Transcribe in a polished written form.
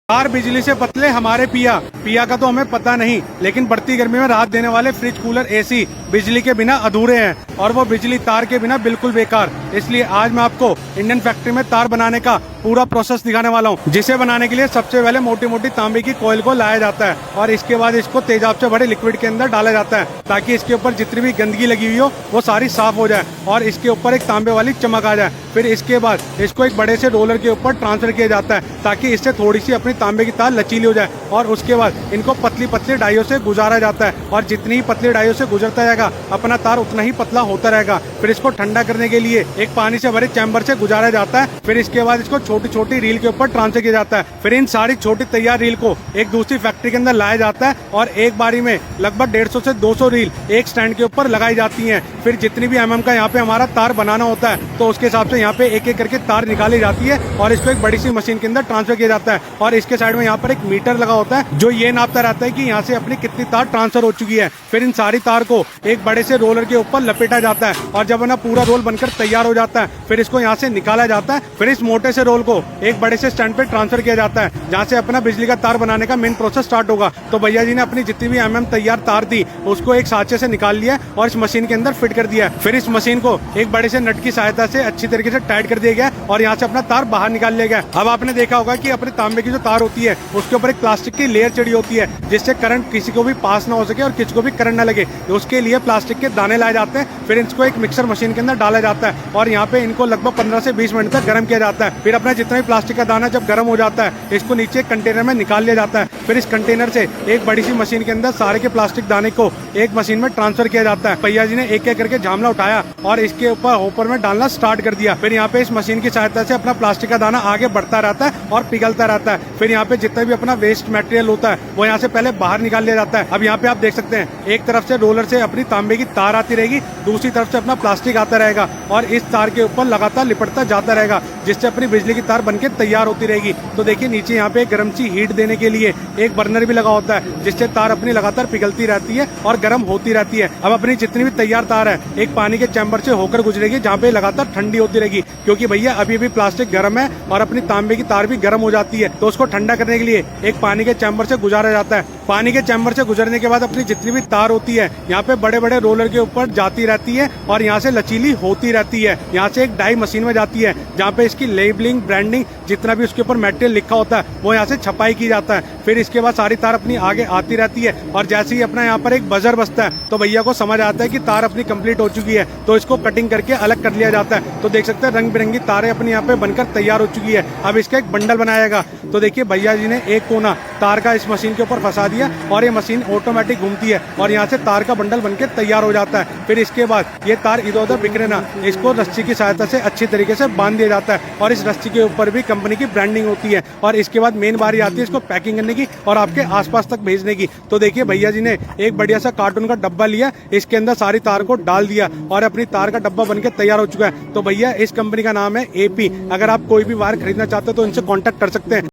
तार बिजली से पतले हमारे पिया का तो हमें पता नहीं, लेकिन बढ़ती गर्मी में राहत देने वाले फ्रिज, कूलर, एसी बिजली के बिना अधूरे हैं और वो बिजली तार के बिना बिल्कुल बेकार। इसलिए आज मैं आपको इंडियन फैक्ट्री में तार बनाने का पूरा प्रोसेस दिखाने वाला हूँ, जिसे बनाने के लिए सबसे पहले मोटी मोटी तांबे की कॉइल को लाया जाता है और इसके बाद इसको तेजाब से भरे लिक्विड के अंदर डाला जाता है ताकि इसके ऊपर जितनी भी गंदगी लगी हुई हो वो सारी साफ हो जाए और इसके ऊपर एक तांबे वाली चमक आ जाए। फिर इसके बाद इसको एक बड़े से रोलर के ऊपर ट्रांसफर किया जाता है ताकि इससे थोड़ी सी अपनी तांबे की तार लचीली हो जाए और उसके बाद इनको पतली पतली डाइयों से गुजारा जाता है और जितनी ही पतली डाइयों से गुजरता जाएगा अपना तार उतना ही पतला होता रहेगा। फिर इसको ठंडा करने के लिए एक पानी से भरे चैम्बर से गुजारा जाता है। फिर इसके बाद इसको छोटी छोटी रील के ऊपर ट्रांसफर किया जाता है। फिर इन सारी छोटी तैयार रील को एक दूसरी फैक्ट्री के अंदर लाया जाता है और एक बारी में लगभग 150 से 200 रील एक स्टैंड के ऊपर लगाई जाती हैं। फिर जितनी भी mm का यहाँ पे हमारा तार बनाना होता है तो उसके हिसाब से यहाँ पे एक एक करके तार निकाली जाती है और इसको एक बड़ी सी मशीन के अंदर ट्रांसफर किया जाता है और इसके साइड में यहाँ पर एक मीटर लगा होता है जो ये नापता रहता है कि यहाँ से अपनी कितनी तार ट्रांसफर हो चुकी है। फिर इन सारी तार को एक बड़े से रोलर के ऊपर लपेटा जाता है और जब अपना पूरा रोल बनकर तैयार हो जाता है फिर इसको यहाँ से निकाला जाता है। फिर इस मोटे से रोल को एक बड़े से स्टैंड पे ट्रांसफर किया जाता है जहाँ से अपना बिजली का तार बनाने का मेन प्रोसेस स्टार्ट होगा। तो भैया जी ने अपनी जितनी भी तैयार तार थी उसको एक साँचे से निकाल लिया और इस मशीन के अंदर फिट कर दिया। फिर इस मशीन को एक बड़े से नट की सहायता से अच्छी तरीके से टाइट कर दिया गया और यहाँ से अपना तार बाहर निकाल लिया गया। अब आपने देखा होगा कि अपने तांबे की जो तार होती है उसके ऊपर एक प्लास्टिक की लेयर चढ़ी होती है जिससे करंट किसी को भी पास ना हो सके और किसी को भी करंट ना लगे। उसके लिए प्लास्टिक के दाने लाए जाते हैं। फिर इसको एक मिक्सर मशीन के अंदर डाला जाता है और यहाँ पे इनको लगभग 15 से 20 मिनट तक गर्म किया जाता है। फिर अपना जितना भी प्लास्टिक का दाना जब गर्म हो जाता है इसको नीचे कंटेनर में निकाल लिया जाता है। फिर इस कंटेनर से एक बड़ी सी मशीन के अंदर सारे के प्लास्टिक दाने को एक मशीन में ट्रांसफर किया जाता है। भैया जी ने एक एक करके झामला उठाया और इसके ऊपर होपर में डालना स्टार्ट कर दिया। फिर यहाँ पे इस मशीन की सहायता से अपना प्लास्टिक का दाना आगे बढ़ता रहता है और पिघलता रहता है। फिर यहाँ पे जितना भी अपना वेस्ट मटेरियल होता है वो यहाँ से पहले बाहर निकाल लिया जाता है। अब यहाँ पे आप देख सकते हैं एक तरफ से रोलर से अपनी तांबे की तार आती रहेगी, दूसरी तरफ से अपना प्लास्टिक आता रहेगा और इस तार के ऊपर लगातार लिपटता जाता रहेगा जिससे अपनी बिजली की तार बनके तैयार होती रहेगी। तो देखिए नीचे यहाँ पे गर्म सी हीट देने के लिए एक बर्नर भी लगा होता है जिससे तार अपनी लगातार पिघलती रहती है और गर्म होती रहती है। अब अपनी जितनी भी तैयार तार है एक पानी के चैम्बर से होकर गुजरेगी जहाँ पे लगातार ठंडी होती रहेगी क्योंकि भैया अभी भी प्लास्टिक गर्म है और अपनी तांबे की तार भी गर्म हो जाती है। तो उसको ठंडा करने के लिए एक पानी के चैम्बर से गुजारा जाता है। पानी के चैम्बर से गुजरने के बाद अपनी जितनी भी तार होती है यहाँ पे बड़े बड़े रोलर के ऊपर जाती रहती है और यहाँ से लचीली होती रहती है। यहाँ से एक डाई मशीन में जाती है जहाँ पे इसकी लेबलिंग, ब्रांडिंग, जितना भी उसके ऊपर मटेरियल लिखा होता है वो यहाँ से छपाई की जाता है। फिर इसके बाद सारी तार अपनी आगे आती रहती है और जैसे ही अपना यहाँ पर एक बजर बजता है तो भैया को समझ आता है कि तार अपनी कंप्लीट हो चुकी है तो इसको कटिंग करके अलग कर लिया जाता है। तो देख सकते हैं रंग बिरंगी तारें अपनी यहाँ पे बनकर तैयार हो चुकी है। अब इसका एक बंडल बनाएगा। तो देखिए भैया जी ने एक कोना तार का इस मशीन के ऊपर फंसा दिया और ये मशीन ऑटोमेटिक घूमती है और यहाँ से तार का बंडल बनके तैयार हो जाता है। फिर इसके बाद ये तार इधर उधर बिखरे ना, इसको रस्सी की सहायता से अच्छी तरीके से बांध दिया जाता है और इस रस्सी के ऊपर भी कंपनी की ब्रांडिंग होती है और इसके बाद मेन बारी आती है इसको पैकिंग करने की और आपके आसपास तक भेजने की। तो देखिए भैया जी ने एक बढ़िया सा कार्टून का डब्बा लिया, इसके अंदर सारी तार को डाल दिया और अपनी तार का डब्बा बनके तैयार हो चुका है। तो भैया इस कंपनी का नाम है AP। अगर आप कोई भी वायर खरीदना चाहते हो तो इनसे कॉन्टेक्ट कर सकते हैं।